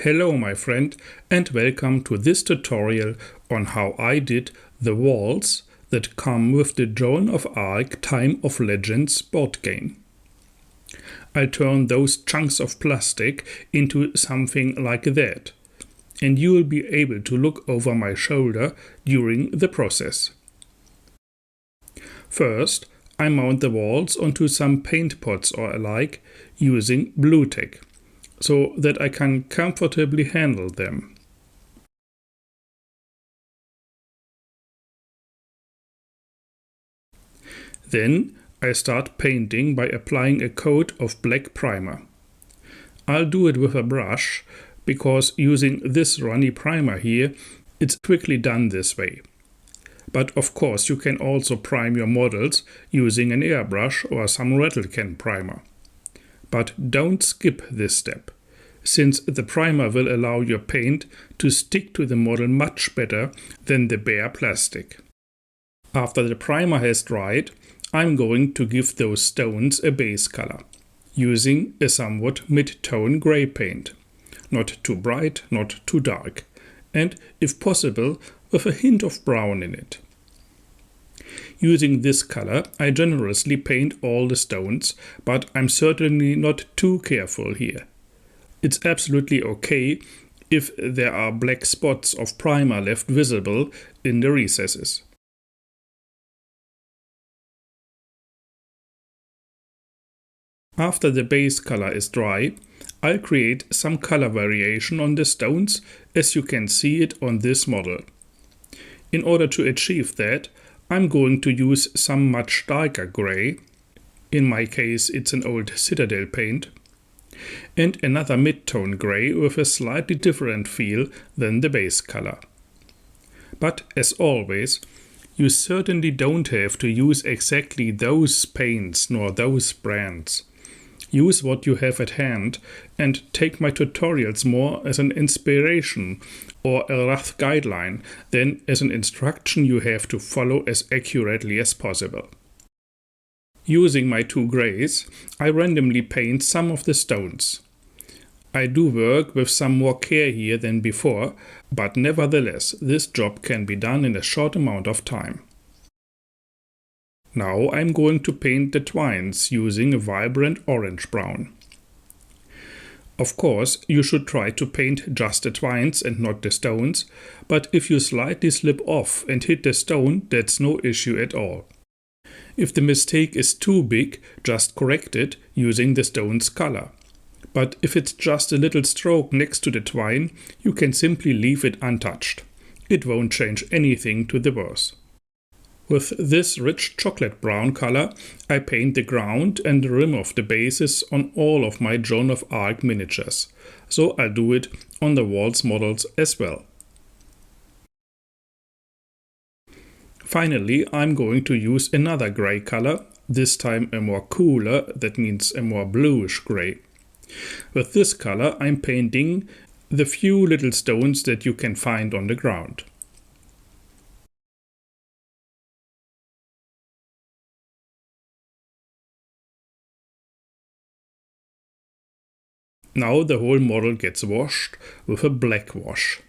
Hello my friend, and welcome to this tutorial on how I did the walls that come with the Joan of Arc Time of Legends board game. I'll turn those chunks of plastic into something like that, and you will be able to look over my shoulder during the process. First, I mount the walls onto some paint pots or alike using blue tack, so that I can comfortably handle them. Then I start painting by applying a coat of black primer. I'll do it with a brush, because using this runny primer here, it's quickly done this way. But of course you can also prime your models using an airbrush or some rattle can primer. But don't skip this step, since the primer will allow your paint to stick to the model much better than the bare plastic. After the primer has dried, I'm going to give those stones a base color, using a somewhat mid-tone gray paint. Not too bright, not too dark, and if possible, with a hint of brown in it. Using this color, I generously paint all the stones, but I'm certainly not too careful here. It's absolutely okay if there are black spots of primer left visible in the recesses. After the base color is dry, I'll create some color variation on the stones, as you can see it on this model. In order to achieve that, I'm going to use some much darker gray, in my case it's an old Citadel paint, and another mid-tone gray with a slightly different feel than the base color. But as always, you certainly don't have to use exactly those paints nor those brands. Use what you have at hand and take my tutorials more as an inspiration or a rough guideline than as an instruction you have to follow as accurately as possible. Using my two grays, I randomly paint some of the stones. I do work with some more care here than before, but nevertheless this job can be done in a short amount of time. Now I'm going to paint the twines using a vibrant orange-brown. Of course, you should try to paint just the twines and not the stones, but if you slightly slip off and hit the stone, that's no issue at all. If the mistake is too big, just correct it using the stone's color. But if it's just a little stroke next to the twine, you can simply leave it untouched. It won't change anything to the worse. With this rich chocolate brown color, I paint the ground and the rim of the bases on all of my Joan of Arc miniatures, so I'll do it on the walls models as well. Finally, I'm going to use another gray color, this time a more cooler, that means a more bluish gray. With this color I'm painting the few little stones that you can find on the ground. Now the whole model gets washed with a black wash.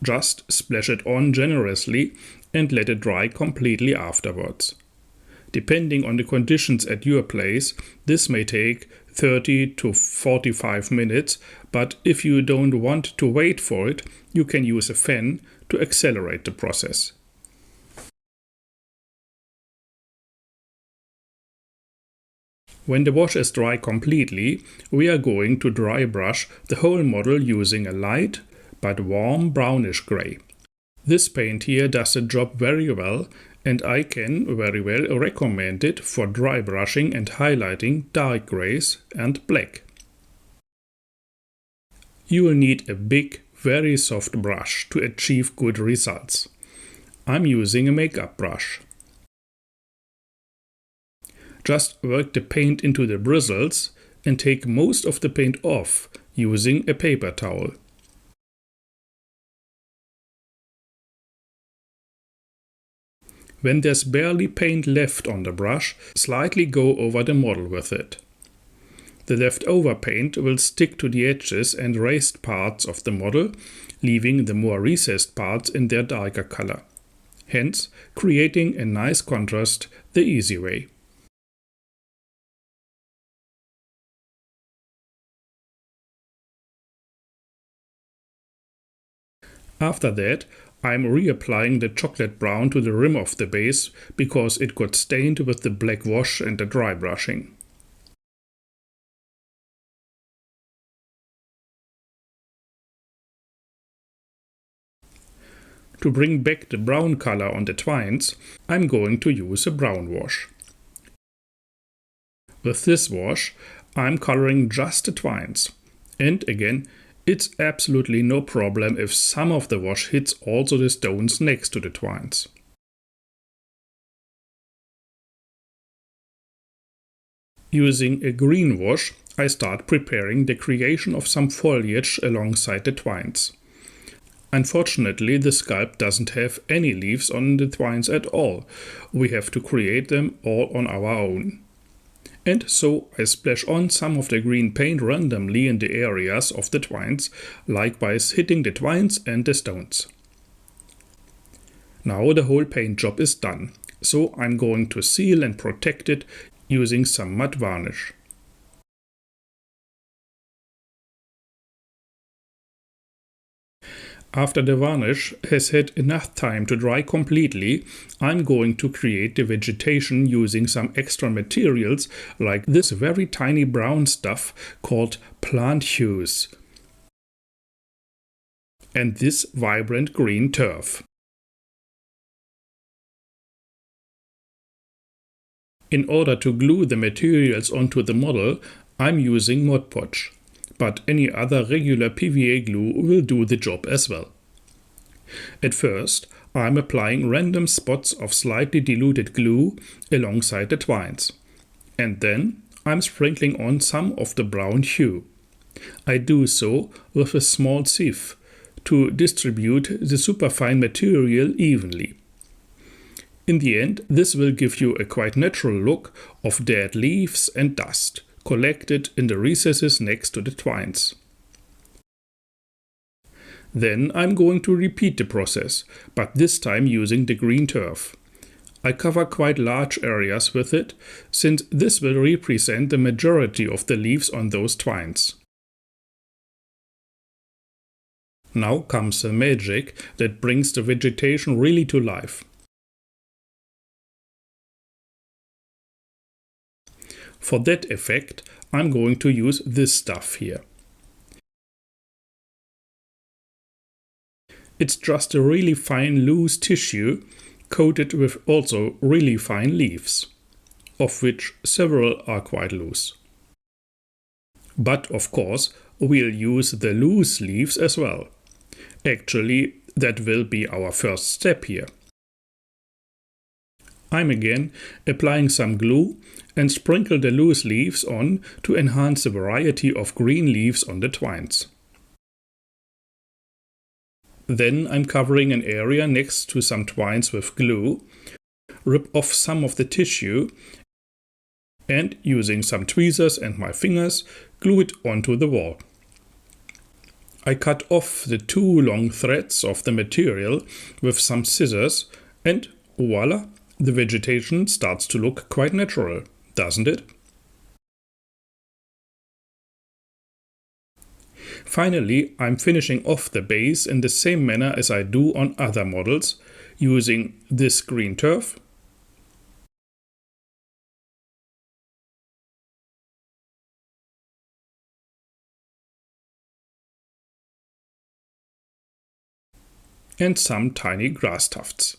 Just splash it on generously and let it dry completely afterwards. Depending on the conditions at your place, this may take 30 to 45 minutes, but if you don't want to wait for it, you can use a fan to accelerate the process. When the wash is dry completely, we are going to dry brush the whole model using a light but warm brownish gray. This paint here does the job very well, and I can very well recommend it for dry brushing and highlighting dark grays and black. You will need a big, very soft brush to achieve good results. I'm using a makeup brush. Just work the paint into the bristles and take most of the paint off using a paper towel. When there's barely paint left on the brush, slightly go over the model with it. The leftover paint will stick to the edges and raised parts of the model, leaving the more recessed parts in their darker color. Hence, creating a nice contrast the easy way. After that, I'm reapplying the chocolate brown to the rim of the base because it got stained with the black wash and the dry brushing. To bring back the brown color on the twines, I'm going to use a brown wash. With this wash, I'm coloring just the twines. And again, it's absolutely no problem if some of the wash hits also the stones next to the twines. Using a green wash, I start preparing the creation of some foliage alongside the twines. Unfortunately, the sculpt doesn't have any leaves on the twines at all. We have to create them all on our own. And so I splash on some of the green paint randomly in the areas of the twines, likewise hitting the twines and the stones. Now the whole paint job is done, so I'm going to seal and protect it using some matte varnish. After the varnish has had enough time to dry completely, I'm going to create the vegetation using some extra materials like this very tiny brown stuff called plant hues and this vibrant green turf. In order to glue the materials onto the model, I'm using Mod Podge, but any other regular PVA glue will do the job as well. At first, I'm applying random spots of slightly diluted glue alongside the twines, and then I'm sprinkling on some of the brown hue. I do so with a small sieve to distribute the superfine material evenly. In the end, this will give you a quite natural look of dead leaves and dust collected in the recesses next to the twines. Then I'm going to repeat the process, but this time using the green turf. I cover quite large areas with it, since this will represent the majority of the leaves on those twines. Now comes the magic that brings the vegetation really to life. For that effect, I'm going to use this stuff here. It's just a really fine loose tissue coated with also really fine leaves, of which several are quite loose. But of course, we'll use the loose leaves as well. Actually, that will be our first step here. I'm again applying some glue and sprinkle the loose leaves on to enhance the variety of green leaves on the twines. Then I'm covering an area next to some twines with glue, rip off some of the tissue, and using some tweezers and my fingers, glue it onto the wall. I cut off the 2 long threads of the material with some scissors and voila, the vegetation starts to look quite natural, doesn't it? Finally, I'm finishing off the base in the same manner as I do on other models, using this green turf, and some tiny grass tufts.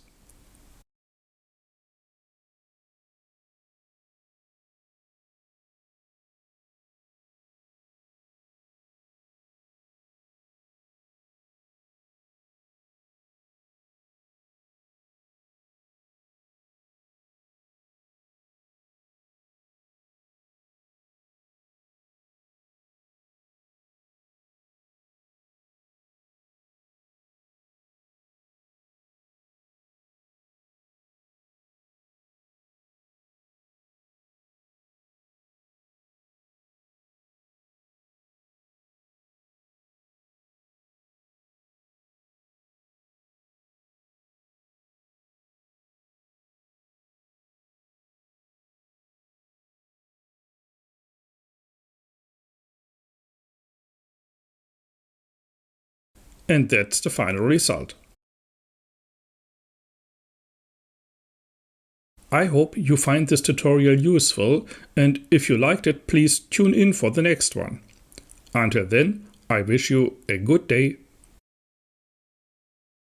And that's the final result. I hope you find this tutorial useful, and if you liked it, please tune in for the next one. Until then, I wish you a good day.